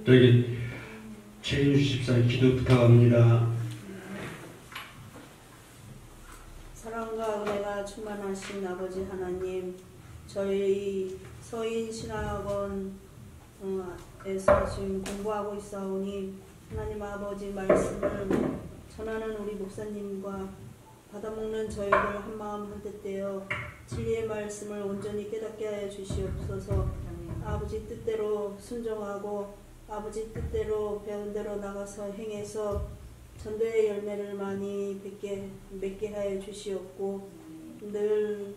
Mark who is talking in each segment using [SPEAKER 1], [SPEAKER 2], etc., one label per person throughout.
[SPEAKER 1] 저기 최인주 집사님 기도 부탁합니다.
[SPEAKER 2] 사랑과 은혜가 충만하신 아버지 하나님, 저희 서인 신학원에서 지금 공부하고 있사오니 하나님 아버지 말씀을 전하는 우리 목사님과 받아먹는 저희들 한마음 한뜻되어 진리의 말씀을 온전히 깨닫게 하여 주시옵소서. 아버지 뜻대로 순종하고 아버지 뜻대로 배운 대로 나가서 행해서 전도의 열매를 많이 맺게 하여 주시옵고, 늘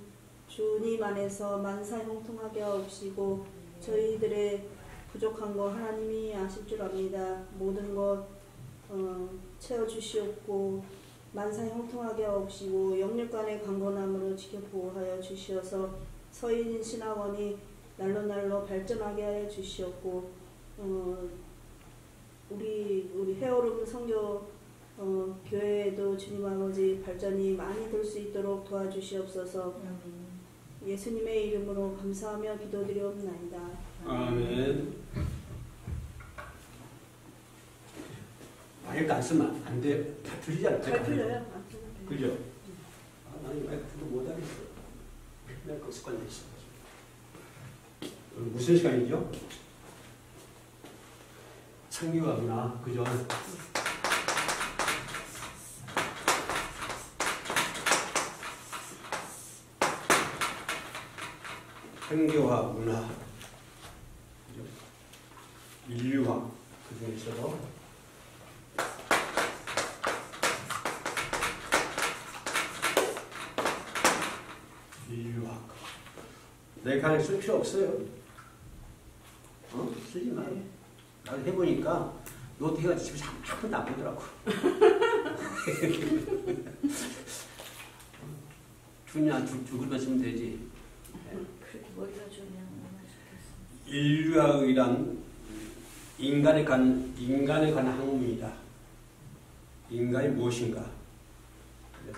[SPEAKER 2] 주님 안에서 만사형통하게 하옵시고, 저희들의 부족한 거 하나님이 아실 줄 압니다. 모든 것 채워주시옵고 만사형통하게 하옵시고, 영육간의 강건함으로 지켜 보호하여 주시어서 서인 신학원이 날로 발전하게 하여 주시옵고, 우리 헤어룸 성교 교회에도 주님 아버지 발전이 많이 될 수 있도록 도와주시옵소서. 예수님의 이름으로 감사하며 기도드리옵나이다.
[SPEAKER 3] 아멘. 마이크 안 쓰면 안 돼. 다 들리잖아.
[SPEAKER 2] 잘 들려요?
[SPEAKER 3] 그죠? 나는 마이크도 못하겠어. 내가 그 습관이 있어. 무슨 시간이죠? 창규하구나. 그죠? 창교화, 문화, 그죠? 인류학, 그 중에서도 인류학. 내 칸에 쓸 필요 없어요. 쓰지 마. 나도 해보니까 노트 해가지고 집에서 한 번도 안 보더라고. 주냐, 죽으면 쓰면 되지.
[SPEAKER 4] 그렇게 머리가 좋으면
[SPEAKER 3] 인류학이란 인간에 관한 학문이다. 인간이 무엇인가?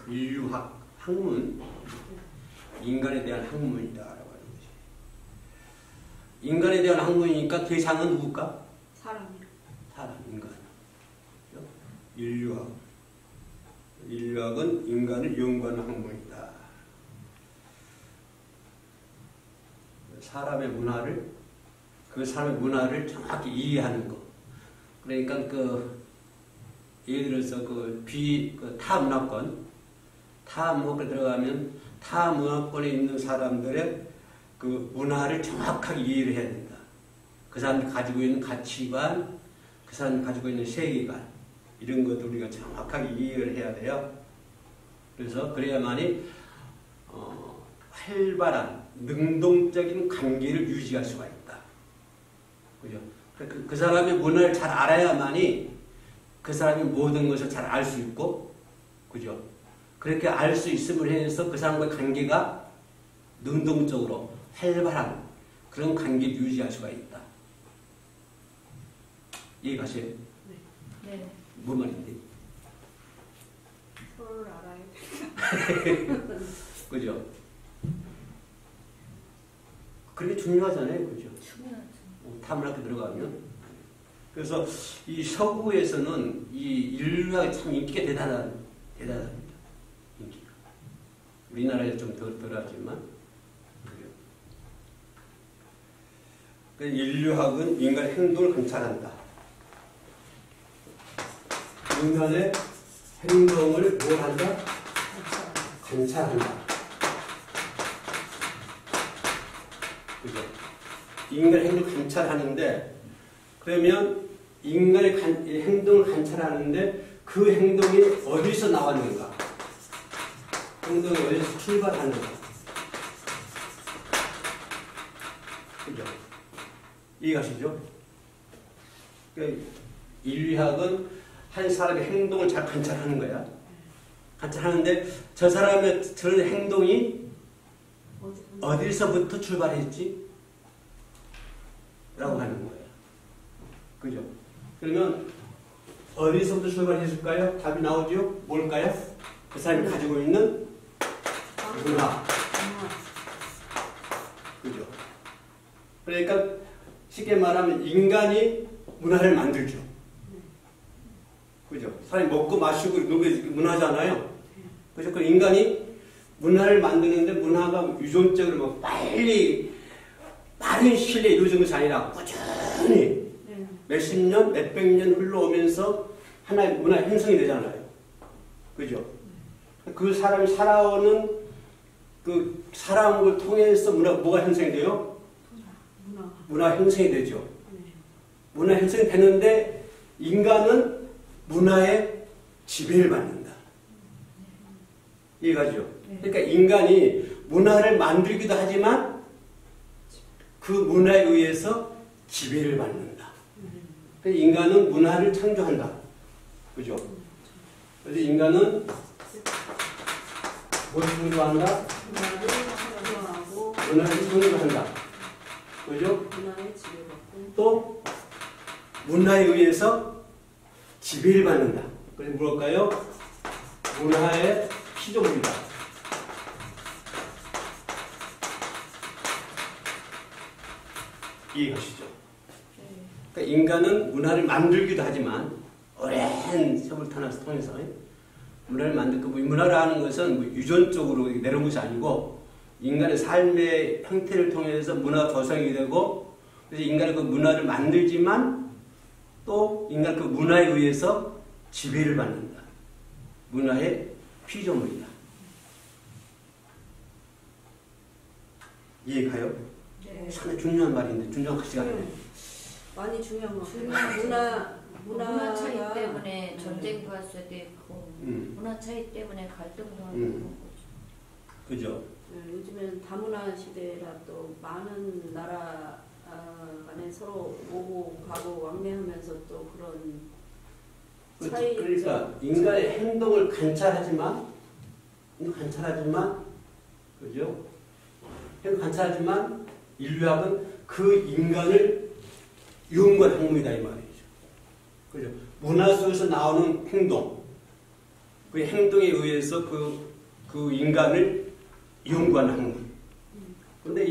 [SPEAKER 3] 인류학, 학문, 인간에 대한 학문이다. 라고 하는 거지. 인간에 대한 학문이니까 대상은 누굴까?
[SPEAKER 2] 사람이요.
[SPEAKER 3] 사람, 인간. 인류학. 인류학은 인간을 연구하는 학문이다. 사람의 문화를, 그 사람의 문화를 정확히 이해하는 거. 그러니까 예를 들어서 타문화권 들어가면 타문화권에 있는 사람들의 그 문화를 정확하게 이해를 해야 된다. 그 사람들이 가지고 있는 가치관, 그 사람들이 가지고 있는 세계관, 이런 것들 우리가 정확하게 이해를 해야 돼요. 그래서 그래야만이 활발한 능동적인 관계를 유지할 수가 있다. 그죠? 그 사람의 문화를 잘 알아야만이 그 사람이 모든 것을 잘 알 수 있고, 그죠? 그렇게 알 수 있음을 해서 그 사람과의 관계가 능동적으로 활발한 그런 관계를 유지할 수가 있다. 이해가세요?
[SPEAKER 4] 네.
[SPEAKER 3] 뭔 말인데?
[SPEAKER 2] 서로를 알아야 돼.
[SPEAKER 3] 그죠? 그게 중요하잖아요. 그죠?
[SPEAKER 4] 중요하죠.
[SPEAKER 3] 타문학교 들어가면. 그래서 이 서구에서는 이 인류학이 참 인기가 대단합니다. 인기가. 우리나라에서 좀 덜하지만. 인류학은 인간의 행동을 관찰한다. 인간의 행동을 뭘 한다? 관찰한다. 그죠? 인간의 행동을 관찰하는데, 그러면 인간의 행동을 관찰하는데 그 행동이 어디서 나왔는가? 행동이 어디서 출발하는가? 그죠? 이해가시죠? 그러니까 인류학은 한 사람의 행동을 잘 관찰하는 거야. 관찰하는데 저 사람의 저런 행동이 어디서부터 출발했지? 라고 하는 거예요. 그죠? 그러면 어디서부터 출발했을까요? 답이 나오죠? 뭘까요? 그 사람이 가지고 있는 문화. 그죠? 그러니까 쉽게 말하면 인간이 문화를 만들죠. 그죠? 사람이 먹고 마시고 노게 문화잖아요. 그죠? 그 인간이 문화를 만드는데 문화가 유전적으로 뭐 빨리 빠른 시일에 이루어진 것이 아니라 꾸준히 몇십 년, 몇백 년 흘러오면서 하나의 문화 형성이 되잖아요. 그죠? 그 사람이 살아오는 그 살아온 걸 통해서 뭐가 형성이 돼요? 문화 형성이 되죠. 문화 형성이 되는데 인간은 문화의 지배를 받는다. 이해가죠? 그러니까 인간이 문화를 만들기도 하지만 그 문화에 의해서 지배를 받는다. 그래서 인간은 문화를 창조한다. 그죠? 그래서 인간은 무엇을 창조한다? 문화를 창조한다. 그죠?
[SPEAKER 2] 문화에 지배받고
[SPEAKER 3] 또 문화에 의해서 지배를 받는다. 그래서 뭘까요? 문화의 피조물이다. 이해하시죠? 그러니까 인간은 문화를 만들기도 하지만 오랜 세월 탄압을 통해서 문화를 만들고 문화를 하는 것은 뭐 유전적으로 내려온 것이 아니고 인간의 삶의 형태를 통해서 문화가 조성이 되고 그래서 인간은 그 문화를 만들지만 또 인간 그 문화에 의해서 지배를 받는다. 문화의 피조물이다. 이해가요?
[SPEAKER 4] 네.
[SPEAKER 3] 상당히 중요한 말인데 중요한 시간 아니에요.
[SPEAKER 2] 많이 중요한 것 같아요.
[SPEAKER 4] 중요하죠.
[SPEAKER 2] 문화가
[SPEAKER 4] 문화 차이 때문에 전쟁도 할 수도 있고 문화 차이 때문에 갈등도 하고 그런 거죠.
[SPEAKER 3] 그죠?
[SPEAKER 2] 요즘엔 다문화 시대라 또 많은 나라 간에 서로 오고 가고 왕래하면서 또 그런 차이.
[SPEAKER 3] 그러니까 인간의 행동을 관찰하지만 그죠? 관찰하지만 인류학은 그 인간을 연구한 학문이다 이 말이죠. 그죠? 문화 속에서 나오는 행동, 그 행동에 의해서 그 인간을 연구하는 학문. 그런데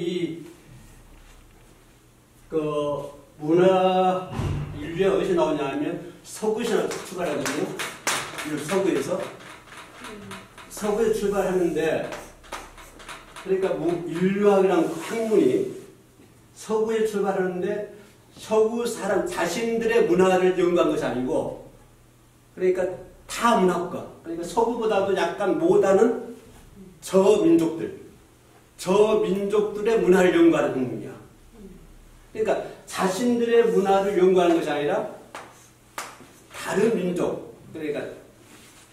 [SPEAKER 3] 문화 인류가 어디서 나오냐 하면 서구에서 출발하거든요. 서구에서 출발하는데 그러니까 인류학이라는 학문이 서구에 출발하는데 서구 사람 자신들의 문화를 연구한 것이 아니고 그러니까 타 문화과 그러니까 서구보다도 약간 못하는 저민족들의 문화를 연구하는 학문이야. 그러니까 자신들의 문화를 연구하는 것이 아니라 다른 민족 그러니까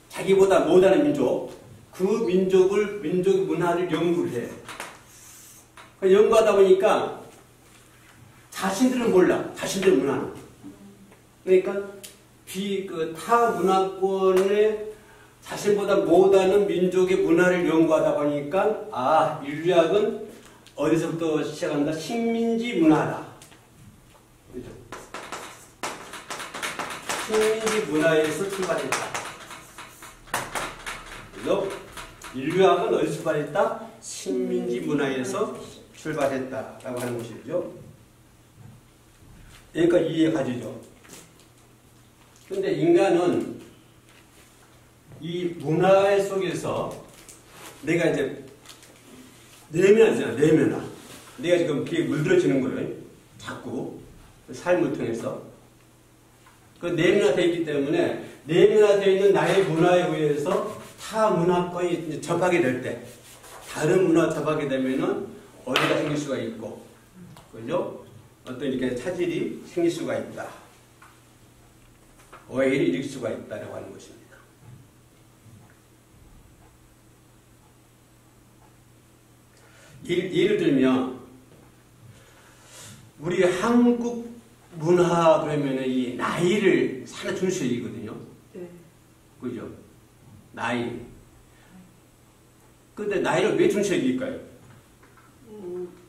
[SPEAKER 3] 자기보다 못하는 민족 그 민족의 문화를 연구를 해. 연구하다 보니까 자신들은 몰라. 자신들의 문화는. 그러니까 타 문화권의 자신보다 못하는 민족의 문화를 연구하다 보니까 인류학은 어디서부터 시작한다? 식민지 문화다. 그죠? 식민지 문화에서 출발했다. 그죠? 인류학은 어디서 출발했다? 식민지 문화에서 출발했다라고 하는 것이죠. 그러니까 이해가 가지죠. 근데 인간은 이 문화 속에서 내가 이제 내면화잖아, 내면화. 내가 지금 귀에 물들어지는 거예요. 자꾸. 삶을 통해서. 그 내면화되어 있기 때문에 내면화되어 있는 나의 문화에 의해서 타 문화권이 접하게 될 때, 다른 문화 접하게 되면은 어디가 생길 수가 있고, 그죠? 어떤 이렇게 차질이 생길 수가 있다. 오해를 일으킬 수가 있다라고 하는 것입니다. 예를 들면 우리 한국 문화 그러면 이 나이를 상당히 중시해야 되거든요.
[SPEAKER 2] 네.
[SPEAKER 3] 그죠? 나이. 근데 나이를 왜 중시해야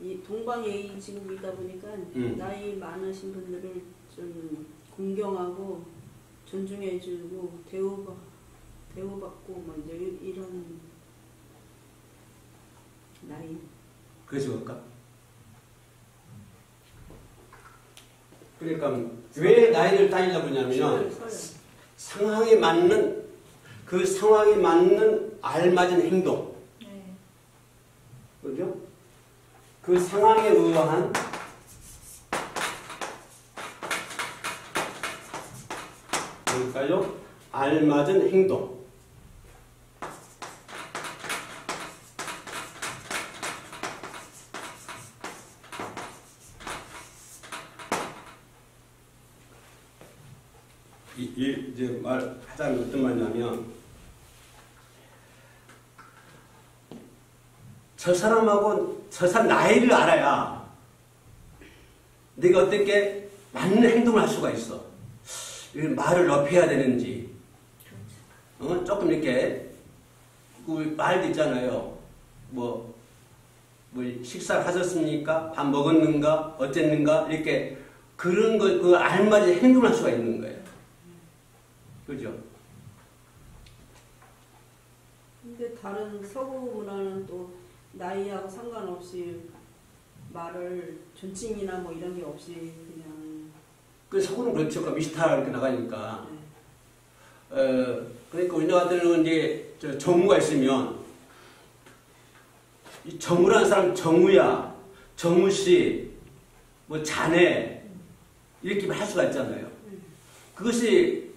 [SPEAKER 2] 이 동방예의 지국이다 보니까 나이 많으신 분들을 좀 존경하고 존중해주고 대우받고 뭐 이제 이런 나이.
[SPEAKER 3] 그래서 그럴까? 그러니까 왜 나이를 따지려고 그러냐면 상황에 맞는 그 상황에 맞는 알맞은 행동,
[SPEAKER 4] 네.
[SPEAKER 3] 그죠? 그 상황에 의한 뭘까요? 알맞은 행동. 이제 말하자면 어떤 말이냐면 저 사람하고 저 사람 나이를 알아야 내가 어떻게 맞는 행동을 할 수가 있어. 말을 높여야 되는지, 조금 이렇게 그 말도 있잖아요. 뭐 식사를 하셨습니까? 밥 먹었는가? 어쨌는가? 이렇게 그런 거 그 알맞은 행동을 할 수가 있는 거예요. 그죠?
[SPEAKER 2] 근데 다른 서구 문화는 또 나이하고 상관없이 말을 존칭이나 뭐 이런 게 없이 그냥
[SPEAKER 3] 그 서구는 그렇죠. 그 미스터 이렇게 나가니까. 그러니까 우리나라들은 이제 정우가 있으면 이 정우라는 사람 정우야, 정우씨, 뭐 자네 이렇게 할 수가 있잖아요. 그것이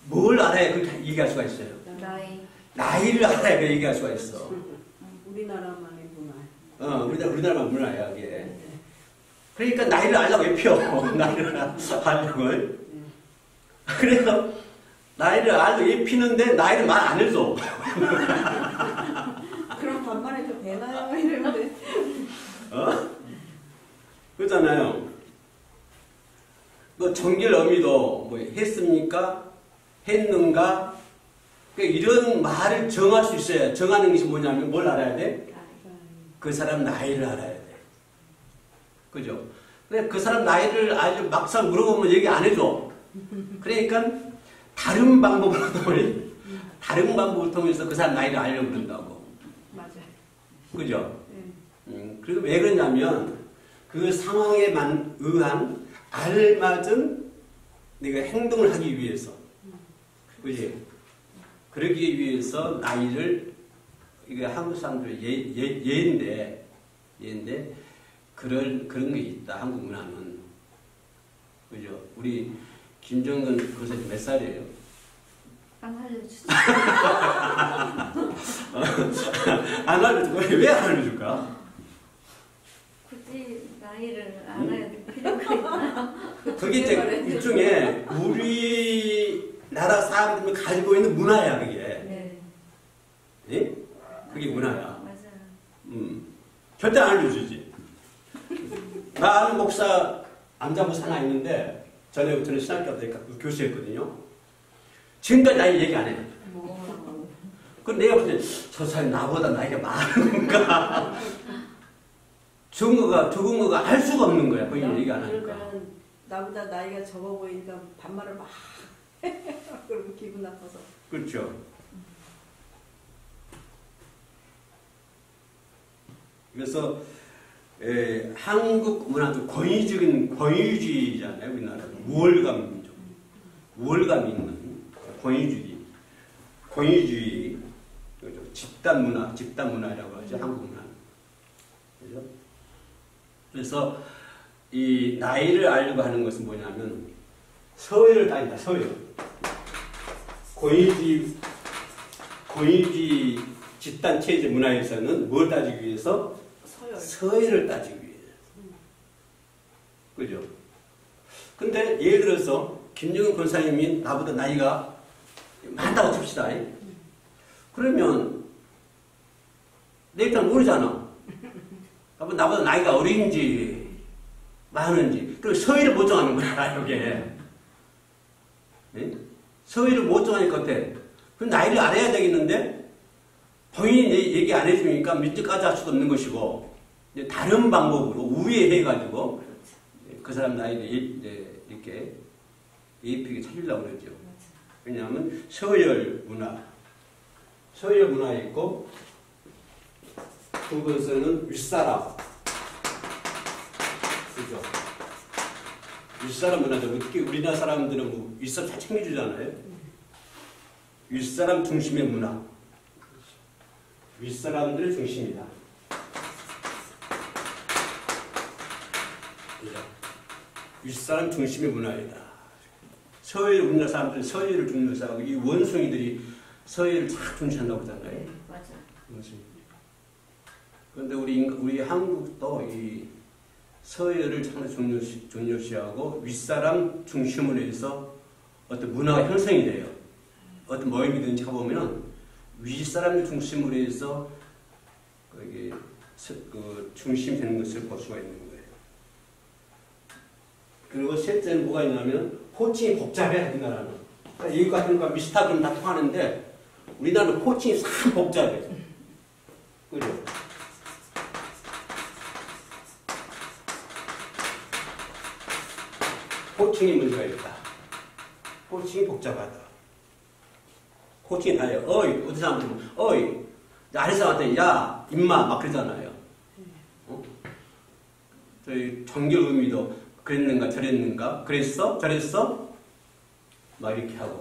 [SPEAKER 3] 뭘 알아야 그렇게 얘기할 수가 있어요. 나이를 알아야 그 얘기할 수가 있어.
[SPEAKER 2] 우리나라만의 문화.
[SPEAKER 3] 우리나라만 문화야 이게. 그러니까 나이를 알려고 입혀. 나이를 알려고. 그래서 나이를 알려고 입히는데 나이를 말 안 해줘.
[SPEAKER 2] 그럼 반말에 좀 배나요? 이러는데.
[SPEAKER 3] 그렇잖아요. 뭐 정길 어미도 뭐 했습니까? 했는가? 그러니까 이런 말을 정할 수 있어야. 정하는 것이 뭐냐면 뭘 알아야 돼? 그 사람 나이를 알아야 돼. 그죠? 근데 그 사람 나이를 아주 막상 물어보면 얘기 안 해줘. 그러니까 다른 방법을 통해서 그 사람 나이를 알려고 그런다고.
[SPEAKER 2] 맞아요.
[SPEAKER 3] 그죠? 그리고 왜 그러냐면 그 상황에 의한 알맞은 내가 행동을 하기 위해서. 그지? 그러기 위해서 나이를, 이게 한국 사람들 예인데, 그런 게 있다, 한국 문화는. 그죠? 우리 김정은 그것이 몇 살이에요?
[SPEAKER 4] 안 알려주지.
[SPEAKER 3] 안 알려줄까? 왜 안 알려줄까?
[SPEAKER 4] 굳이 나이를 알아야 될 필요가 있나요?
[SPEAKER 3] 그게 이제 일종의 우리나라 사람들이 가지고 있는 문화야, 그게.
[SPEAKER 4] 네.
[SPEAKER 3] 예? 그게 문화야.
[SPEAKER 4] 맞아요.
[SPEAKER 3] 절대 안 알려주지. 나 아는 목사, 남자 목사 하나 있는데, 전에부터는 신학교 때 교수였거든요. 지금까지 나이 얘기 안 해. 그럼 내가 볼 때, 저 사람이 나보다 나이가 많은 건가? 적은 거가 알 수가 없는 거야. 거의 얘기 안 하니까.
[SPEAKER 2] 그러면 나보다 나이가 적어 보이니까 반말을 막 그러면 기분 나빠서.
[SPEAKER 3] 그렇죠. 그래서 한국 문화도 권위주의잖아요. 우리나라는 우월감 민족, 우월감 있는 권위주의, 그렇죠? 집단 문화라고 하죠. 한국 문화. 그죠? 그래서 이 나이를 알려고 하는 것은 뭐냐면 서열을 따진다. 서열. 권위주의 집단 체제 문화에서는 뭘 따지기 위해서? 서열을 따지기 위해서. 그죠? 근데 예를 들어서 김정은 권사님이 나보다 나이가 많다고 칩시다. 그러면 내가 일단 모르잖아. 나보다 나이가 어린지 많은지. 그리고 서열을 못 정하는 거야, 이게. 네? 서열을 못 정하니까 어때? 그럼 나이를 알아야 되겠는데 본인이 얘기 안 해주니까 밑에까지 할 수도 없는 것이고, 이제 다른 방법으로 우회해가지고 그 사람 나이를 이렇게 예쁘게 찾으려고 그러죠. 왜냐하면 서열 문화에 있고, 그것은 윗사람, 그죠? 윗사람 문화죠. 특히 우리나라 사람들은 뭐 윗사람 잘 챙겨주잖아요. 윗사람 중심의 문화. 윗사람들의 중심이다. 윗사람 중심의 문화이다. 서해 우리나라 사람들은 서해를 중요시하고 이 원숭이들이 서해를 잘 중시한다고 하잖아요.
[SPEAKER 4] 네, 맞아.
[SPEAKER 3] 그런데 우리 한국도 이 서해를 참 중요시하고 윗사람 중심으로 해서 어떤 문화가 형성이 돼요. 어떤 모임이든지 가보면은 윗사람을 중심으로 해서 그 중심되는 것을 볼 수가 있는 거예요. 그리고 셋째는 뭐가 있냐면 호칭이 복잡해, 우리나라는. 그러니까 여기 같은 거 미스터들은 다 통하는데 우리나라는 호칭이 참 복잡해. 그죠? 호칭이 문제가 있다. 호칭이 복잡하다. 호칭이 다예요. 어이, 어떤 사람들은 어이, 아는 사람한테 야, 임마 막 그러잖아요. 어? 저희 정결의미도 그랬는가 저랬는가 그랬어? 저랬어? 막 이렇게 하고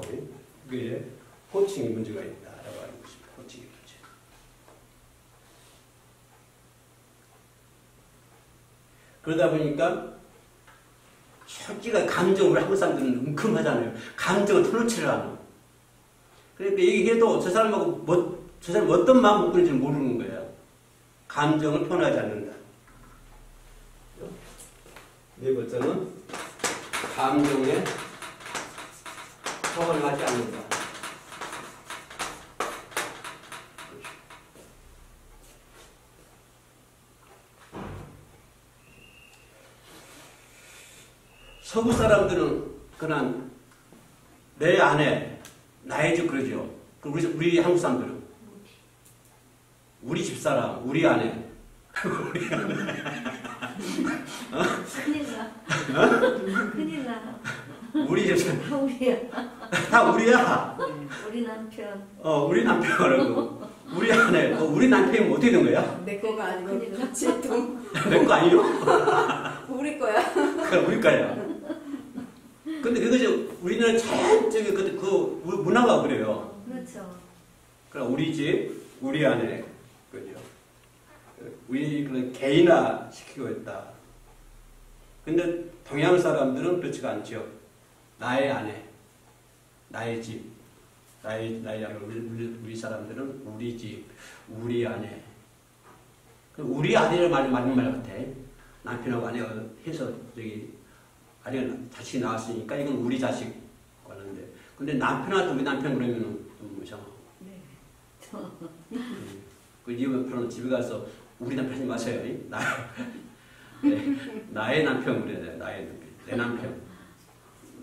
[SPEAKER 3] 그게 호칭이 문제가 있다라고 알고 싶어요. 호칭이 문제. 그러다 보니까 솔직한 감정을 한국 사람들은 은큼하잖아요. 감정을 털어치를 하는. 그러니까 얘기해도 저 사람하고 저 사람이 어떤 마음 먹고 있는지 모르는 거예요. 감정을 표현하지 않는다. 네 번째는 감정에 표현하지 않는다. 서구 사람들은 그냥 내 아내, 나의 집 그러죠. 우리 한국 사람들은 우리 집사람, 우리 아내. 우리 아내.
[SPEAKER 4] 큰일 나. 큰일 나.
[SPEAKER 3] 우리 집사람.
[SPEAKER 4] 다 우리야.
[SPEAKER 3] 다 우리야.
[SPEAKER 4] 우리 남편.
[SPEAKER 3] 우리 남편하고 우리 아내. 우리 남편이 어떻게 된 거야?
[SPEAKER 2] 내 거가 아니고
[SPEAKER 4] 큰일 나.
[SPEAKER 2] 같이 동.
[SPEAKER 3] 내 거 아니요?
[SPEAKER 2] 우리 거야.
[SPEAKER 3] 그럼 우리 거야. 근데 그것이 우리는 자연적인 그 문화가 그래요.
[SPEAKER 4] 그렇죠.
[SPEAKER 3] 그럼 우리 집, 우리 아내, 그죠? 우리 그런 개인화 시키고 있다. 근데 동양 사람들은 그렇지가 않죠. 나의 아내, 나의 집, 나의 아내. 우리 사람들은 우리 집, 우리 아내. 우리 아내를 맞는 말 같아. 남편하고 아내가 해서 아내가 자식이 나왔으니까 이건 우리 자식 하는데. 근데 남편한테 우리 남편 그러면은 좀 이상하고.
[SPEAKER 4] 네.
[SPEAKER 3] 그 이후에 집에 가서 우리 남편 하지 마세요. 나의 남편 그래야 돼. 나의 남편. 내 남편.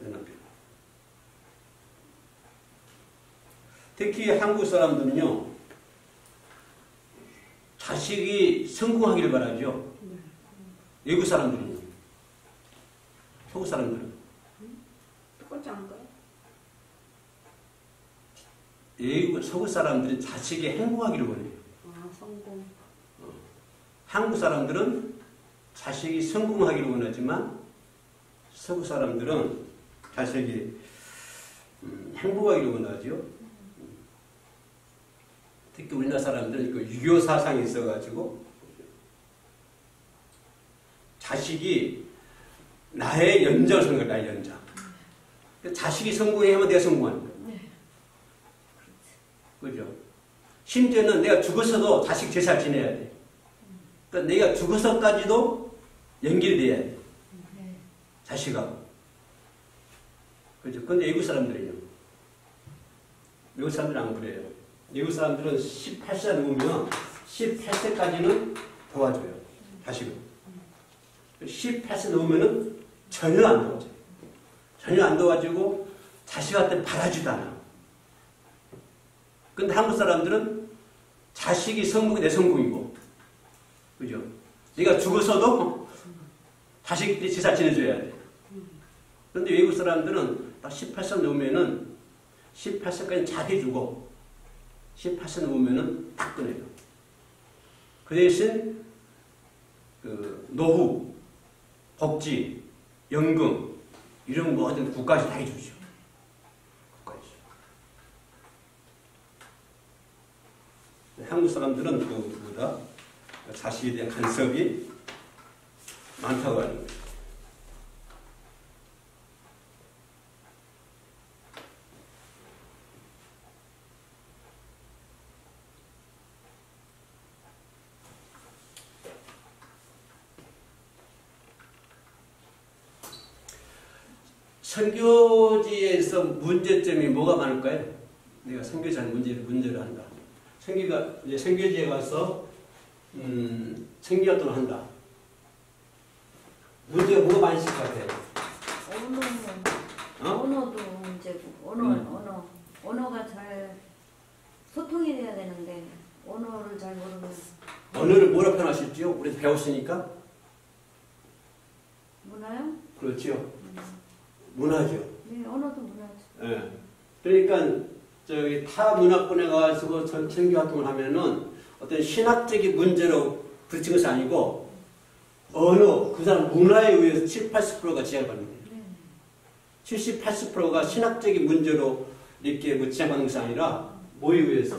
[SPEAKER 3] 내 남편. 특히 한국 사람들은요. 자식이 성공하기를 바라죠. 외국 사람들은요. 서구 사람들은.
[SPEAKER 2] 똑같지 않을까요?
[SPEAKER 3] 서구 사람들은 자식이 행복하기를 원해요.
[SPEAKER 2] 아, 성공.
[SPEAKER 3] 한국 사람들은 자식이 성공하기를 원하지만 서구 사람들은 자식이 행복하기를 원하죠. 특히 우리나라 사람들은 그 유교 사상이 있어가지고 자식이 나의 연장을 생각해. 나의 연장. 자식이 성공해야만 내가 성공하는 거예요. 그죠? 심지어는 내가 죽어서도 자식 제사를 지내야 돼. 그러니까 내가 죽어서까지도 연결돼야 돼. 자식하고. 그죠? 근데 외국 사람들은요. 외국 사람들은 안 그래요. 외국 사람들은 18세 넘으면 18세까지는 도와줘요. 자식을. 18세 넘으면은 전혀 안 도와줘요. 전혀 안 도와주고 자식한테 바라지도 않아. 근데 한국 사람들은 자식이 성공이 내 성공이고, 그죠? 네가 죽어서도 자식들이 제사 지내줘야 돼. 그런데 외국 사람들은 딱 18세 넘으면은 18세까지 잘해주고 18세 넘으면은 딱 끊어요. 그 대신 그 노후, 복지, 연금 이런 모든 국가에서 다 해주죠. 국가에서. 한국 사람들은 그보다 자식에 대한 간섭이 많다고 하는 거예요. 선교지에서 문제점이 뭐가 많을까요? 내가 선교지한 문제를 한다. 이제 선교지에 가서 선교활동을 한다. 문제가 뭐가 많이 있을 것 같아요?
[SPEAKER 4] 언어도 문제고, 언어가 잘 소통이 돼야 되는데, 언어를 잘 모르면.
[SPEAKER 3] 언어를 뭐라 표현하실지요? 우리 배웠으니까?
[SPEAKER 4] 문화요?
[SPEAKER 3] 그렇죠. 문화죠.
[SPEAKER 4] 네, 언어도 문화죠.
[SPEAKER 3] 예. 그러니까 저기 타 문화권에 가서 선교 활동을 하면은 어떤 신학적인 문제로 부딪힌 것이 아니고 언어, 그 사람 문화에 의해서 70, 80%가 지향받는 거예요.
[SPEAKER 4] 네.
[SPEAKER 3] 70, 80%가 신학적인 문제로 이렇게 뭐 지향받는 것이 아니라 뭐에 의해서?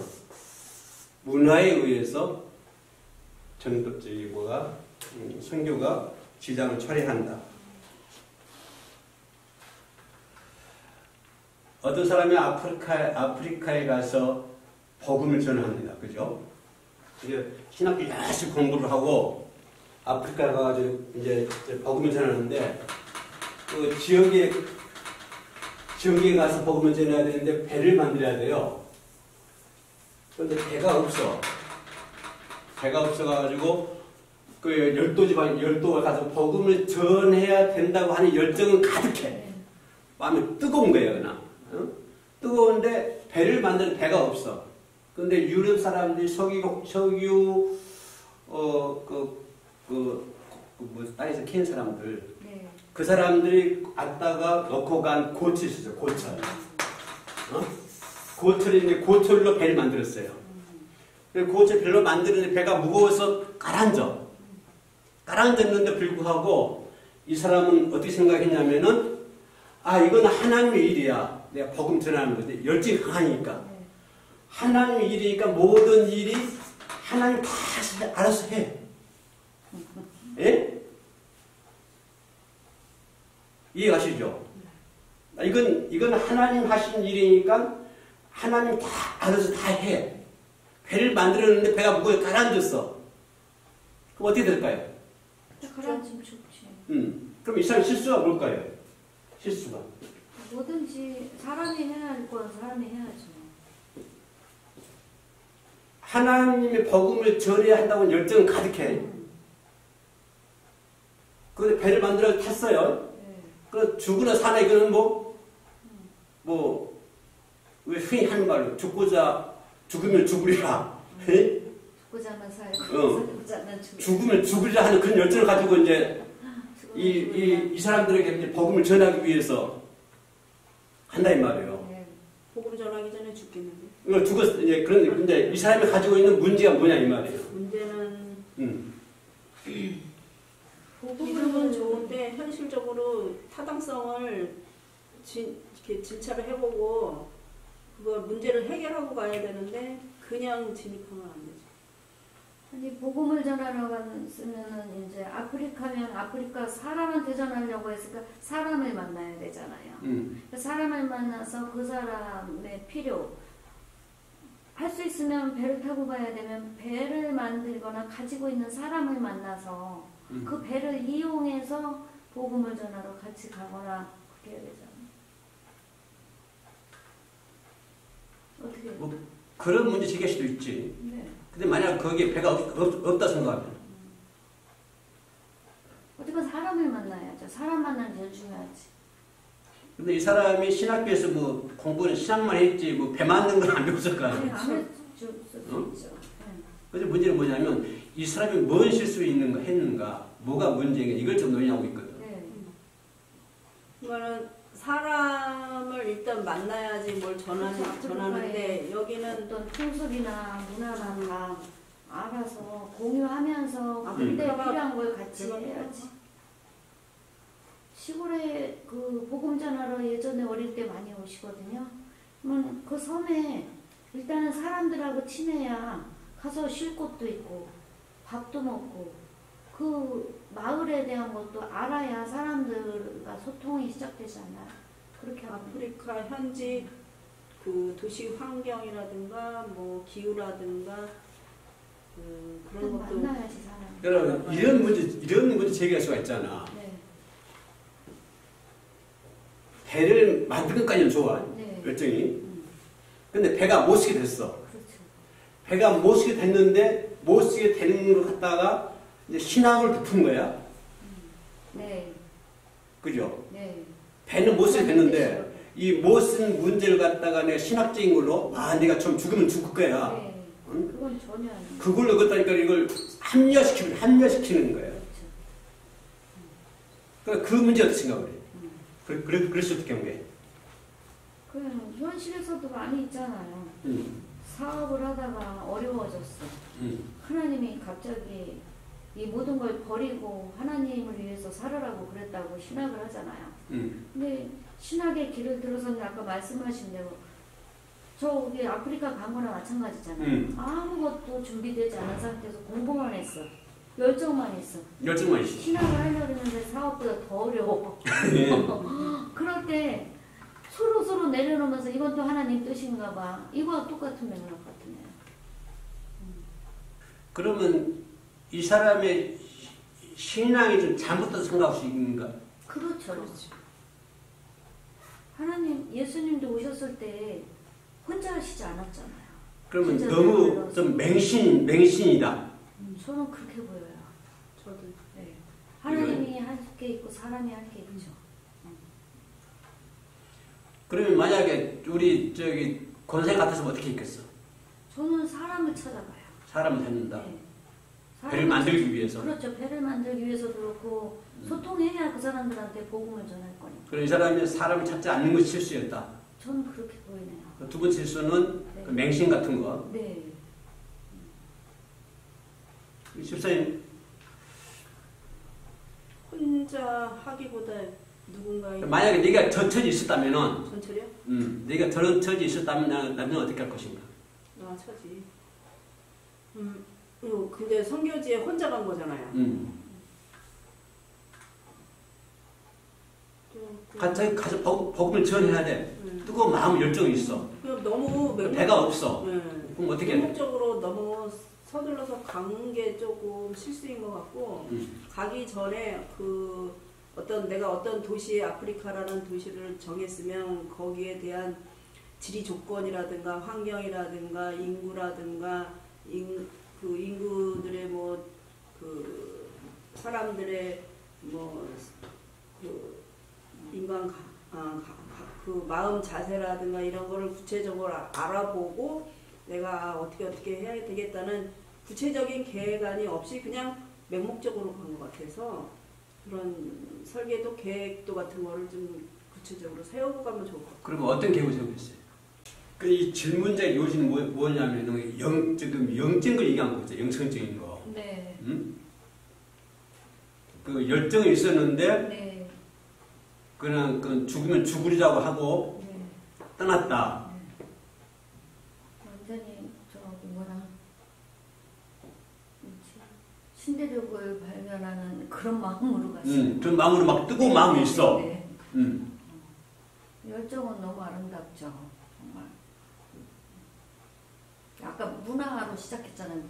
[SPEAKER 3] 문화에 의해서 전도적이 선교가 지장을 초래한다. 어떤 사람이 아프리카에 가서 복음을 전합니다. 그죠? 이제 신학교 열심히 공부를 하고 아프리카에 가가지고 이제 복음을 전하는데 그 지역에 가서 복음을 전해야 되는데 배를 만들어야 돼요. 그런데 배가 없어. 배가 없어가지고 그 열도가 가서 복음을 전해야 된다고 하는 열정은 가득해. 마음이 뜨거운 거예요, 그냥. 뜨거운데 배를 만드는 배가 없어. 근데 유럽 사람들이 땅에서 키운 사람들,
[SPEAKER 4] 네.
[SPEAKER 3] 그 사람들이 왔다가 넣고 간 고철이 있어요, 고철. 고철로 배를 만들었어요. 고철 배로 만드는데 배가 무거워서 가라앉았는데 불구하고 이 사람은 어떻게 생각했냐면은 이건 하나님의 일이야. 내가 복음 전하는 건데 열정이 강하니까 하나님의 일이니까 모든 일이 하나님 다 알아서 해. 예? 이해가시죠? 이건 하나님 하신 일이니까 하나님 다 알아서 다 해. 배를 만들었는데 배가 무거워 가라앉았어. 그럼 어떻게 될까요?
[SPEAKER 4] 가라앉으면 좋지.
[SPEAKER 3] 그럼 이 사람 실수가 뭘까요? 실수가.
[SPEAKER 4] 뭐든지 사람이 해야 할 건 사람이 해야죠.
[SPEAKER 3] 하나님의 복음을 전해야 한다고 열정은 가득해. 그런데 배를 만들어 탔어요.
[SPEAKER 4] 네.
[SPEAKER 3] 그 죽으나 사나 이거는 왜 흔히 하는 말로 죽으면 죽으리라.
[SPEAKER 4] 죽고자만 살고 살고자만
[SPEAKER 3] 죽으면 죽으리라 하는 그런 열정을 가지고 이제 이 사람들에게 이제 복음을 전하기 위해서 한다 이 말이에요.
[SPEAKER 4] 네.
[SPEAKER 2] 복음 전하기 전에 죽겠는데.
[SPEAKER 3] 이걸 이제 이 사람이 가지고 있는 문제가 뭐냐 이 말이에요.
[SPEAKER 2] 문제는
[SPEAKER 4] 복음은
[SPEAKER 2] 이름은 좋은데 현실적으로 타당성을 이렇게 진찰을 해보고 그걸 문제를 해결하고 가야 되는데 그냥 진입하면 안 되죠.
[SPEAKER 4] 아니 복음을 전하러 갔으면은 이제 아프리카면 아프리카 사람한테 전하려고 했으니까 사람을 만나야 되잖아요. 그 사람을 만나서 그 사람의 필요 할 수 있으면 배를 타고 가야 되면 배를 만들거나 가지고 있는 사람을 만나서 그 배를 이용해서 복음을 전하러 같이 가거나 그렇게 해야 되잖아요. 어떻게?
[SPEAKER 3] 그런 문제 제기할 수도 있지.
[SPEAKER 4] 네.
[SPEAKER 3] 근데 만약 거기에 배가 없다 생각하면
[SPEAKER 4] 어쨌건 사람을 만나야죠. 사람 만나는 게 제일 중요하지.
[SPEAKER 3] 근데 이 사람이 신학교에서 공부는 신학만 했지 배 만든 건 안 배웠을 거 아니에요.
[SPEAKER 4] 아무래도 수도 있죠.
[SPEAKER 3] 그래서 문제는 뭐냐면 이 사람이 뭔 실수를 했는가, 뭐가 문제인가 이걸 좀 논의하고 있거든.
[SPEAKER 4] 네.
[SPEAKER 2] 이거는 사람을 일단 만나야지 뭘 전하는데 여기는
[SPEAKER 4] 어떤 풍습이나 문화나 다 알아서 공유하면서 그때
[SPEAKER 2] 배가
[SPEAKER 4] 필요한 걸 같이 해야지. 시골에 그 복음 전하러 예전에 어릴 때 많이 오시거든요. 그러면 그 섬에 일단은 사람들하고 친해야 가서 쉴 곳도 있고 밥도 먹고 그 마을에 대한 것도 알아야 사람들과 소통이 시작되지 않나요? 그렇게 하면
[SPEAKER 2] 아프리카 현지 그 도시 환경이라든가 뭐 기후라든가 그런 것도
[SPEAKER 4] 만나야지 사람.
[SPEAKER 3] 그러면 이런 문제 제기할 수가 있잖아.
[SPEAKER 4] 네.
[SPEAKER 3] 배를 만든 것까지는 좋아.
[SPEAKER 4] 네.
[SPEAKER 3] 열정이. 근데 배가 못 쓰게 됐어.
[SPEAKER 4] 그렇죠.
[SPEAKER 3] 배가 못 쓰게 됐는데 못 쓰게 되는 걸 갖다가 이제 신학을 덮은 거야.
[SPEAKER 4] 네.
[SPEAKER 3] 그죠?
[SPEAKER 4] 네.
[SPEAKER 3] 배는 못 쓰게 됐는데 이 못 쓴 문제를 갖다가 내가 신학적인 걸로 내가 좀 죽으면 죽을 거야.
[SPEAKER 4] 네.
[SPEAKER 3] 응?
[SPEAKER 4] 그건 전혀 아니에요.
[SPEAKER 3] 그걸로 그다니까 이걸 합리화시키는 거예요. 그러니까 그 문제 어떻게 생각을 해? 그래서 어떻게 한 거예요?
[SPEAKER 4] 그 현실에서도 많이 있잖아요. 사업을 하다가 어려워졌어. 하나님이 갑자기 이 모든 걸 버리고 하나님을 위해서 살아라고 그랬다고 신학을 하잖아요. 근데 신학의 길을 들어서는 아까 말씀하신 대로 저기 아프리카 간 거랑 마찬가지잖아요. 아무것도 준비되지 않은 상태에서 공부만 했어. 열정만 있어.
[SPEAKER 3] 열정만 있어.
[SPEAKER 4] 신학을 하려고 했는데 사업보다 더 어려워.
[SPEAKER 3] 네.
[SPEAKER 4] 그럴 때 서로 내려놓으면서 이건 또 하나님 뜻인가 봐. 이거와 똑같은 맥락 같으네요.
[SPEAKER 3] 그러면 이 사람의 신앙이 좀 잘못된 생각할 수 있는가?
[SPEAKER 4] 그렇죠. 하나님, 예수님도 오셨을 때 혼자 하시지 않았잖아요.
[SPEAKER 3] 그러면
[SPEAKER 4] 진짜
[SPEAKER 3] 너무
[SPEAKER 4] 내가
[SPEAKER 3] 좀 맹신이다.
[SPEAKER 4] 저는 그렇게 보여요.
[SPEAKER 2] 저도
[SPEAKER 4] 네. 하나님이 할 게 있고 사람이 할 게 있죠.
[SPEAKER 3] 그러면 만약에 우리 저기 권생 같았으면 어떻게 했겠어?
[SPEAKER 4] 저는 사람을 찾아가요.
[SPEAKER 3] 사람을 찾는다.
[SPEAKER 4] 네.
[SPEAKER 3] 배를 만들기 위해서.
[SPEAKER 4] 그렇죠. 배를 만들기 위해서도 그렇고 소통해야 그 사람들한테 복음을 전할 거니까.
[SPEAKER 3] 그럼 이 사람이 사람을 찾지 않는 것이 실수였다.
[SPEAKER 4] 저는 그렇게 보이네요.
[SPEAKER 3] 두 번째 실수는
[SPEAKER 4] 네.
[SPEAKER 3] 그 맹신 같은 거.
[SPEAKER 4] 네.
[SPEAKER 3] 집사님
[SPEAKER 2] 혼자 하기보다 누군가의
[SPEAKER 3] 만약에 네가 저 처지 있었다면은
[SPEAKER 2] 전철이요?
[SPEAKER 3] 네가 저런 처지 있었다면 나는 어떻게 할 것인가?
[SPEAKER 2] 처지. 근데 선교지에 혼자 간 거잖아요.
[SPEAKER 3] 가서 복음을 전해야 돼. 뜨거운 마음 열정이 있어.
[SPEAKER 2] 그냥 너무
[SPEAKER 3] 배가 없어.
[SPEAKER 2] 네.
[SPEAKER 3] 그럼 어떻게 해야 돼?
[SPEAKER 2] 적으로 너무 서둘러서 간 게 조금 실수인 것 같고 가기 전에 내가 어떤 도시에 아프리카라는 도시를 정했으면 거기에 대한 지리 조건이라든가 환경이라든가 인구라든가 그 인구들의 그 사람들의 그 인간 그 마음 자세라든가 이런 거를 구체적으로 알아보고 내가 어떻게 해야 되겠다는 구체적인 계획안이 없이 그냥 맹목적으로 간 것 같아서 그런 설계도 계획도 같은 거를 좀 구체적으로 세우고 가면 좋을 것 같아요.
[SPEAKER 3] 그러면 어떤 계획을 세우고 있어요? 이 질문자의 요지는 뭐냐면 지금 영적인 걸 얘기한 거죠. 영성적인 거.
[SPEAKER 4] 네.
[SPEAKER 3] 그 열정이 있었는데
[SPEAKER 4] 네.
[SPEAKER 3] 그냥 죽으면 죽으리라고 하고
[SPEAKER 4] 네.
[SPEAKER 3] 떠났다.
[SPEAKER 4] 완전히 신대륙을 발견하는 그런 마음으로 갔어요.
[SPEAKER 3] 그런 마음으로 막 뜨거운 마음이 있어.
[SPEAKER 4] 네. 열정은 너무 아름답죠. 정말. 아까 문화로 시작했잖아요.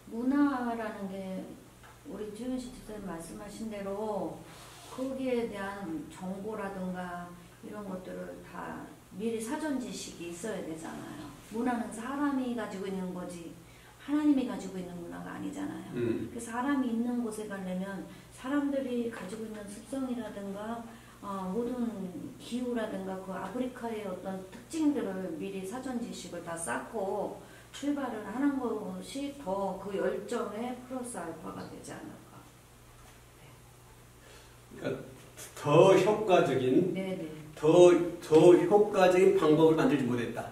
[SPEAKER 4] 문화라는 게 우리 최윤식 집사님 말씀하신 대로 거기에 대한 정보라든가 이런 것들을 다 미리 사전 지식이 있어야 되잖아요. 문화는 사람이 가지고 있는 거지 하나님이 가지고 있는 문화가 아니잖아요. 그 사람이 있는 곳에 가려면 사람들이 가지고 있는 습성이라든가 모든 기후라든가 그 아프리카의 어떤 특징들을 미리 사전 지식을 다 쌓고 출발을 하는 것이 더 그 열정에 플러스 알파가 되지 않을까.
[SPEAKER 3] 그러니까 더 효과적인,
[SPEAKER 4] 네네.
[SPEAKER 3] 더 효과적인 방법을 만들지 못했다.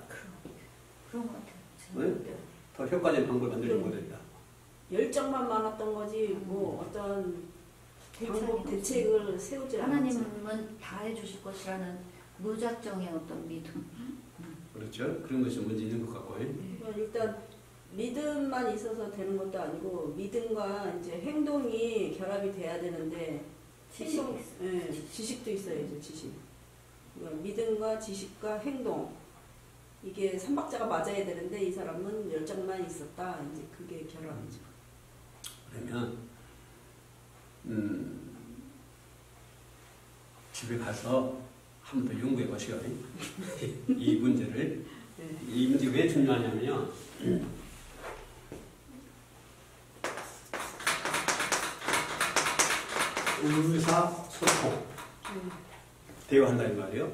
[SPEAKER 4] 그런 것 같아요.
[SPEAKER 3] 네? 더 효과적인 방법을 만들지 못했다.
[SPEAKER 2] 열정만 많았던 거지 어떤 방법 대책을 세우지 않았죠.
[SPEAKER 4] 하나님은 다 해주실 것이라는 무작정의 어떤 믿음.
[SPEAKER 3] 그렇죠. 그런 것이 문제 있는 것 같고요.
[SPEAKER 2] 그러니까 일단 믿음만 있어서 되는 것도 아니고 믿음과 이제 행동이 결합이 돼야 되는데
[SPEAKER 4] 지식이
[SPEAKER 2] 예, 지식도 있어야죠. 지식. 그러니까 믿음과 지식과 행동 이게 삼박자가 맞아야 되는데 이 사람은 열정만 있었다. 이제 그게 결합이죠.
[SPEAKER 3] 그러면 집에 가서 한 번 더 연구해 보시오. 이 문제를.
[SPEAKER 2] 네.
[SPEAKER 3] 이 문제 왜 중요하냐면요. 의사소통. 대화한다는 말이에요.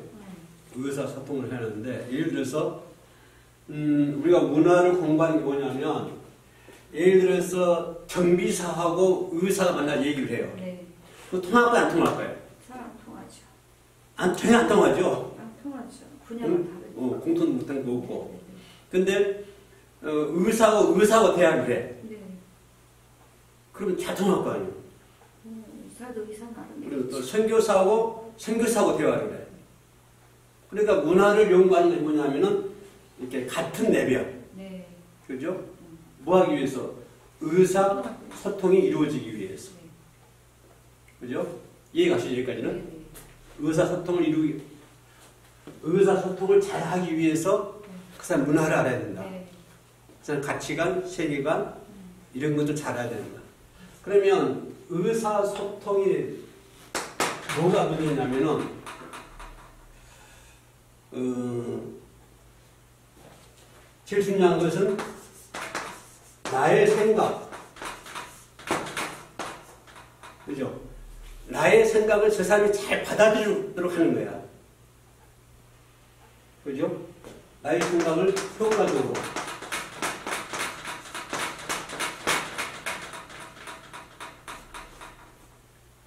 [SPEAKER 3] 의사소통을 하는데 예를 들어서 우리가 문화를 공부하는 게 뭐냐면 예를 들어서 경비사하고 의사가 만나서 얘기를 해요.
[SPEAKER 4] 네.
[SPEAKER 3] 그 통할까요? 안 통할까요?
[SPEAKER 4] 잘 안 통하죠.
[SPEAKER 3] 전혀 안 통하죠.
[SPEAKER 4] 안 통하죠. 분야가 다르죠.
[SPEAKER 3] 공통 못한 거 없고. 근데 의사하고 대화를 해.
[SPEAKER 4] 네.
[SPEAKER 3] 그러면 잘 통할 거 아니에요.
[SPEAKER 4] 의사도 의사 나름대로.
[SPEAKER 3] 그리고 또 선교사하고 대화를 해. 그러니까 문화를 연구하는 게 뭐냐면은 이렇게 같은 레벨.
[SPEAKER 4] 네.
[SPEAKER 3] 그죠? 뭐 하기 위해서? 의사소통이 이루어지기 위해서. 그죠? 이해가 가시죠? 여기까지는?
[SPEAKER 4] 네.
[SPEAKER 3] 의사소통을 잘 하기 위해서 그 사람 문화를 알아야 된다.
[SPEAKER 4] 네.
[SPEAKER 3] 그 사람 가치관, 세계관, 이런 것도 잘 알아야 된다. 그러면 의사소통이 뭐가 문제냐면은, 제일 중요한 것은 나의 생각. 그죠? 나의 생각을 저 사람이 잘 받아들이도록 하는 거야. 그죠? 나의 생각을 효과적으로.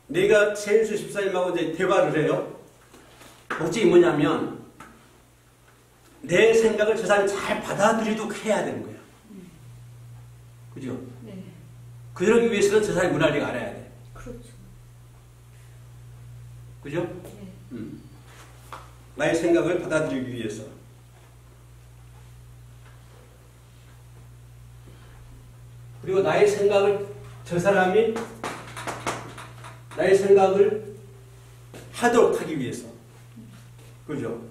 [SPEAKER 3] 내가 최인수 집사님하고 이제 대화를 해요. 목적이 뭐냐면, 내 생각을 저 사람이 잘 받아들이도록 해야 되는 거야. 그죠?
[SPEAKER 4] 네.
[SPEAKER 3] 그러기 위해서는 저 사람이 문화를 알아야 돼.
[SPEAKER 4] 그렇죠.
[SPEAKER 3] 그죠?
[SPEAKER 4] 네.
[SPEAKER 3] 나의 생각을 받아들이기 위해서. 그리고 나의 생각을, 저 사람이 나의 생각을 하도록 하기 위해서. 그죠?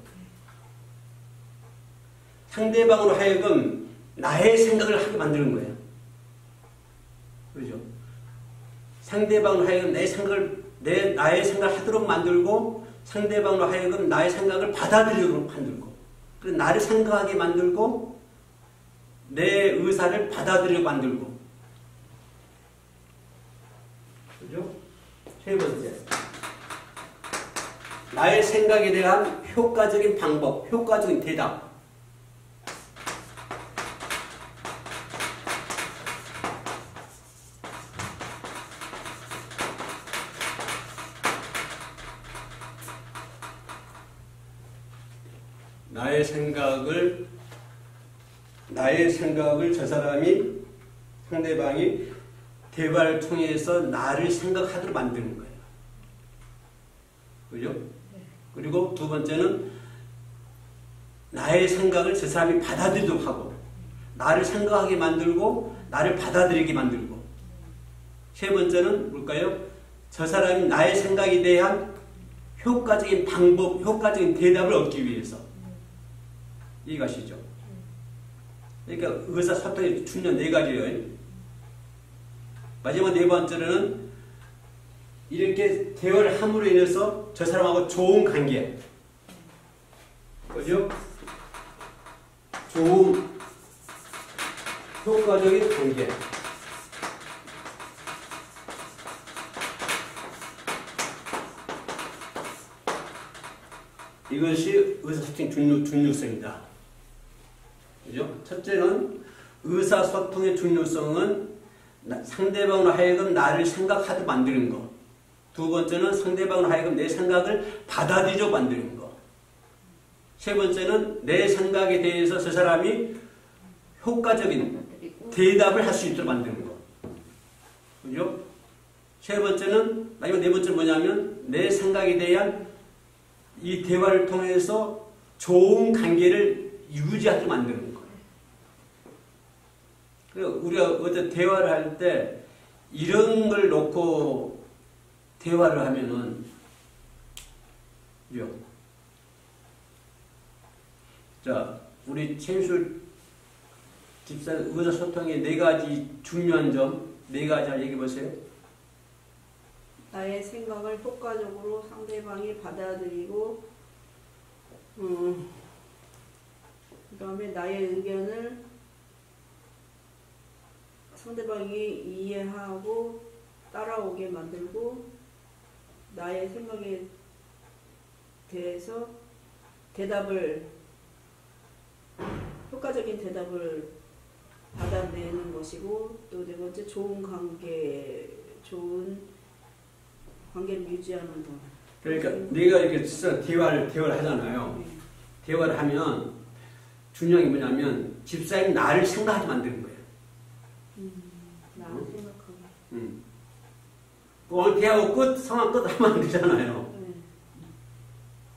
[SPEAKER 3] 상대방으로 하여금 나의 생각을 하게 만드는 거예요. 그죠? 상대방으로 하여금 나의 생각을 하도록 만들고, 상대방으로 하여금 나의 생각을 받아들이도록 만들고, 그리고 나를 생각하게 만들고, 내 의사를 받아들이게 만들고. 그죠? 세 번째. 나의 생각에 대한 효과적인 방법, 효과적인 대답. 나의 생각을 저 사람이, 상대방이 대화를 통해서 나를 생각하도록 만드는 거예요. 그죠? 그리고 두 번째는 나의 생각을 저 사람이 받아들이도록 하고, 나를 생각하게 만들고, 나를 받아들이게 만들고. 세 번째는 뭘까요? 저 사람이 나의 생각에 대한 효과적인 방법, 효과적인 대답을 얻기 위해서. 이해가시죠? 그러니까 의사소통의 중요한 네 가지예요. 마지막 네 번째로는 이렇게 대화를 함으로 인해서 저 사람하고 좋은 관계. 그죠? 좋은 효과적인 관계. 이것이 의사소통의 중요성이다. 그죠? 첫째는 의사소통의 중요성은 상대방으로 하여금 나를 생각하도록 만드는 것. 두 번째는 상대방으로 하여금 내 생각을 받아들이도록 만드는 것. 세 번째는 내 생각에 대해서 저 사람이 효과적인 대답을 할 수 있도록 만드는 것. 그죠? 세 번째는, 마지막 네 번째는 뭐냐면 내 생각에 대한 이 대화를 통해서 좋은 관계를 유지하게 만드는 거예요. 그래서 우리가 어떤 대화를 할 때 이런 걸 놓고 대화를 하면은 자, 우리 최인술 집사 의사소통의 네 가지 중요한 점, 네 가지 얘기해 보세요.
[SPEAKER 2] 나의 생각을 효과적으로 상대방이 받아들이고, 그다음에 나의 의견을 상대방이 이해하고 따라오게 만들고, 나의 생각에 대해서 효과적인 대답을 받아내는 것이고, 또 네 번째 좋은 관계를 유지하는 것.
[SPEAKER 3] 그러니까 네가 이렇게 진짜 대화를 하잖아요.
[SPEAKER 2] 네.
[SPEAKER 3] 대화를 하면 중요한 게 뭐냐면 집사님이 나를 생각하게 만드는 거예요.
[SPEAKER 2] 나를 생각하고.
[SPEAKER 3] 오늘 대화하고 상황 끝 하면 안 되잖아요.
[SPEAKER 2] 네.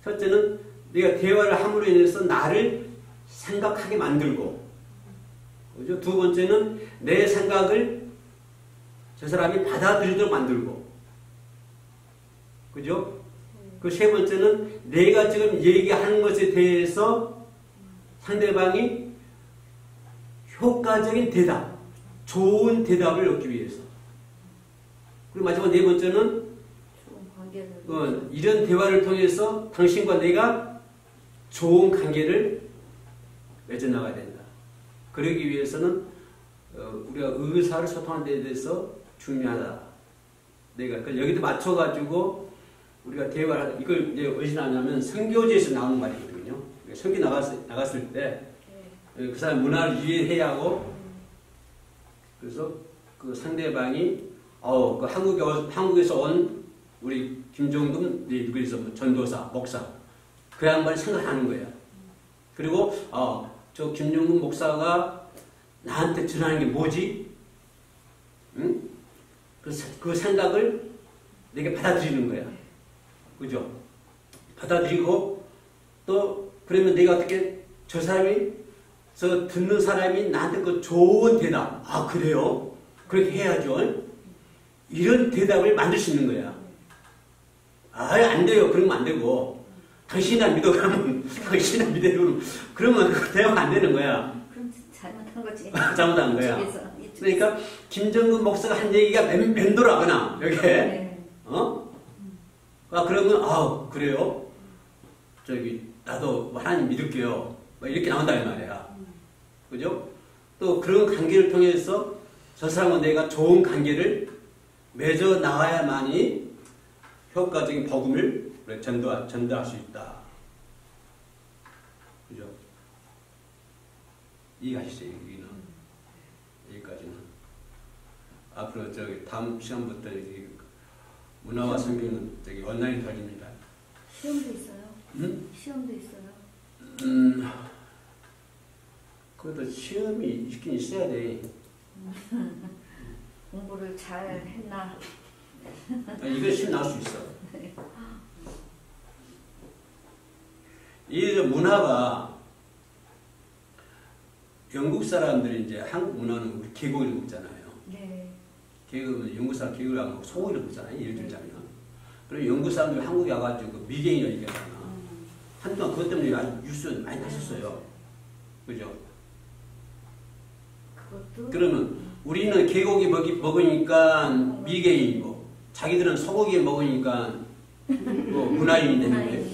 [SPEAKER 3] 첫째는 네가 대화를 함으로 인해서 나를 생각하게 만들고, 그죠? 두 번째는 내 생각을 저 사람이 받아들이도록 만들고, 그죠? 그 세 번째는 내가 지금 얘기하는 것에 대해서 상대방이 효과적인 대답, 좋은 대답을 얻기 위해서. 그리고 마지막 네 번째는 이런 대화를 통해서 당신과 내가 좋은 관계를 맺어나가야 된다. 그러기 위해서는 우리가 의사를 소통하는 데 대해서 중요하다. 내가 여기도 맞춰가지고 우리가 대화를, 이걸 이제 어디서 나오냐면 선교지에서 나오는 말이거든요. 선교 나갔을 때 그 사람 문화를 이해해야 하고, 그래서 그 상대방이 그 한국에서 온 우리 김종금 그래서 전도사, 목사, 그 양반이 생각하는 거예요. 그리고 저 김종금 목사가 나한테 전하는 게 뭐지? 응? 그 생각을 내게 받아들이는 거야. 그죠? 받아들이고, 또 그러면 내가 어떻게 저 듣는 사람이 나한테 그 좋은 대답, 그래요? 그렇게 해야죠. 이런 대답을 만들 수 있는 거야. 안 돼요. 그러면 안 되고. 당신이나 믿어. 그러면 대화가 안 되는 거야.
[SPEAKER 4] 그럼 잘못한 거지.
[SPEAKER 3] 잘못한 거야. 그러니까, 김정근 목사가 한 얘기가 맴돌아가나, 여기에.
[SPEAKER 4] 네.
[SPEAKER 3] 그러면, 그래요? 나도 하나님 믿을게요. 이렇게 나온다, 이 말이야. 그죠? 또 그런 관계를 통해서 저 사람과 내가 좋은 관계를 맺어 나가야만이 효과적인 복음을 전달할 수 있다. 그죠? 이해하시죠? 여기까지는. 앞으로 다음 시간부터 문화와 성경은 온라인 달립니다.
[SPEAKER 4] 시험도 있어요?
[SPEAKER 3] 응?
[SPEAKER 4] 시험도 있어요?
[SPEAKER 3] 그것도 시험이 있긴 있어야 돼.
[SPEAKER 4] 공부를 잘 했나?
[SPEAKER 3] 이거 시험 나올 수 있어. 이 문화가 영국 사람들이 이제 한국 문화는 우리 계곡을 먹잖아요.
[SPEAKER 4] 네.
[SPEAKER 3] 계곡은 영국 사람 계곡을 안 먹고 소고기를 먹잖아요. 예를 들자면. 그리고 영국 사람들이 한국에 와가지고 미개인이라고 얘기하잖아. 한동안 그것 때문에 아주 뉴스 많이 났었어요. 그죠? 그러면 우리는 개고기 먹으니까 미개인이고, 자기들은 소고기 먹으니까 문화인이 되는 거예요.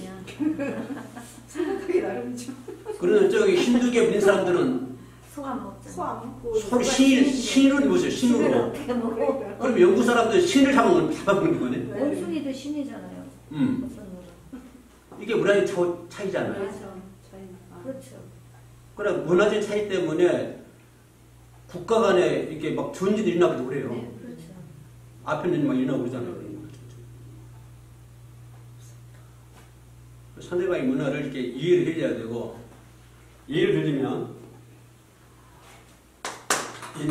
[SPEAKER 2] 생각하기 나름이죠.
[SPEAKER 3] 그러면 저기 힌두교 믿는 사람들은
[SPEAKER 4] 소 안 먹잖아.
[SPEAKER 2] 소 안 먹고.
[SPEAKER 3] 소를 신으로 입으세요. 신으로.
[SPEAKER 4] 어떻게 먹어?
[SPEAKER 3] 그럼 영국 사람들 신을 잡아먹는 거네.
[SPEAKER 4] 원숭이도 신이잖아요. 어떤 거라.
[SPEAKER 3] 이게 문화적 차이잖아요.
[SPEAKER 2] 그렇죠.
[SPEAKER 4] 그렇죠.
[SPEAKER 3] 그러나 문화적 차이 때문에 국가 간에 이렇게 막 전쟁이 일어나기도 그래요.
[SPEAKER 4] 네, 그렇죠.
[SPEAKER 3] 아편전이 막 일어나고 그러잖아요. 상대방의 문화를 이렇게 이해를 해야 되고, 예를 들면,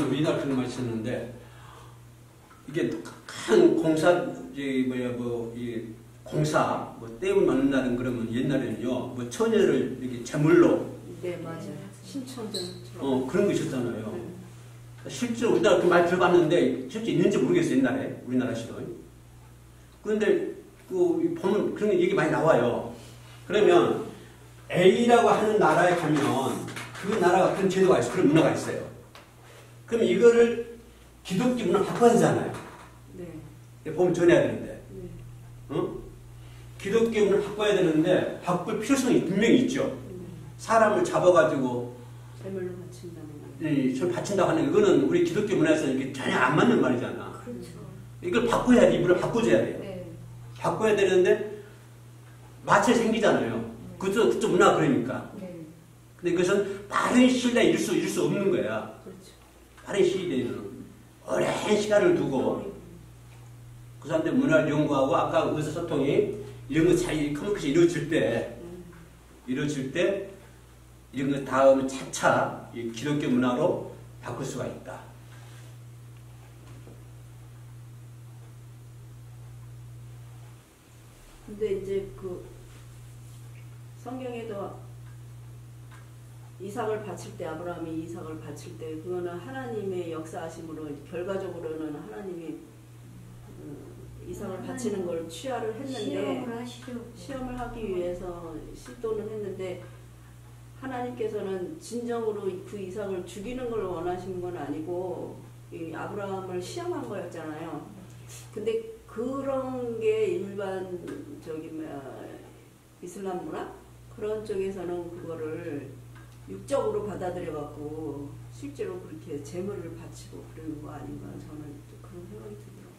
[SPEAKER 3] 우리나라 그런 말이 있었는데, 이게 큰 공사 이 공사 떼을 만든다는 그러면 옛날에는요 뭐 처녀를 이렇게 제물로
[SPEAKER 2] 네, 맞아요. 신천전처럼.
[SPEAKER 3] 그런 거 있었잖아요. 실제로 우리나라 그 말 들어봤는데 실제 있는지 모르겠어요. 옛날에 우리나라 시도. 그런데 그 보면 그런 얘기 많이 나와요. 그러면 A라고 하는 나라에 가면 그 나라가 그런 제도가 있어요. 그런 문화가 있어요. 그럼 이거를 기독교 문화 바꿔야 되잖아요.
[SPEAKER 2] 네.
[SPEAKER 3] 보면 전해야 되는데.
[SPEAKER 2] 네.
[SPEAKER 3] 기독교 문화를 바꿔야 되는데 바꿀 필요성이 분명히 있죠. 사람을 잡아가지고
[SPEAKER 2] 제물로 바친다는 거.
[SPEAKER 3] 저 바친다고 하는 이거는 우리 기독교 문화에서 이게 전혀 안 맞는 말이잖아.
[SPEAKER 4] 그렇죠.
[SPEAKER 3] 이걸 바꿔야 돼. 이 문화를 바꿔줘야 돼요.
[SPEAKER 4] 네.
[SPEAKER 3] 바꿔야 되는데 마찰이 생기잖아요. 그쪽 문화 그러니까.
[SPEAKER 4] 네.
[SPEAKER 3] 근데 그것은 빠른 시일 내에 이룰 수 없는 거야.
[SPEAKER 2] 그렇죠.
[SPEAKER 3] 빠른 시일 내에는 오랜 시간을 두고 그 사람들 문화를 연구하고 아까 의사소통이 이런 거 잘 커뮤니케이션이 이루어질 때 이런 거 다음 차차 이 기독교 문화로 바꿀 수가 있다.
[SPEAKER 2] 근데 이제 그 성경에도 이삭을 바칠 때 아브라함이 이삭을 바칠 때 그거는 하나님의 역사하심으로 결과적으로는 하나님이 이삭을 바치는 걸 취하를 했는데 시험을 하기 위해서 시도는 했는데 하나님께서는 진정으로 그 이삭을 죽이는 걸 원하신 건 아니고 이 아브라함을 시험한 거였잖아요. 근데 그런 게 일반 이슬람 문화 그런 쪽에서는 그거를 육적으로 받아들여 갖고 실제로 그렇게 제물을 바치고 그러는 거 아닌가 저는 또 그런 생각이 들더라고요.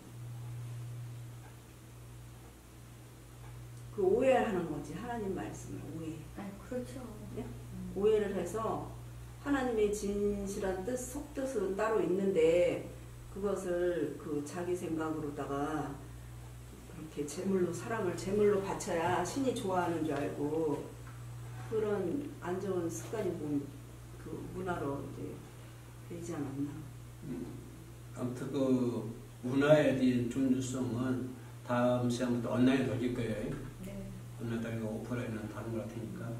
[SPEAKER 2] 그 오해하는 거지 하나님 말씀을 오해.
[SPEAKER 4] 그렇죠.
[SPEAKER 2] 네? 오해를 해서 하나님의 진실한 뜻, 속뜻은 따로 있는데 그것을 그 자기 생각으로다가 그렇게 제물로 사람을 제물로 바쳐야 신이 좋아하는 줄 알고 그런 안 좋은 습관이 그 문화로 이제 되지 않았나.
[SPEAKER 3] 아무튼 그 문화에 대한 존중성은 다음 시간부터 온라인에 돌릴 거예요.
[SPEAKER 4] 네.
[SPEAKER 3] 온라인 오프라인은 다른 것 같으니까.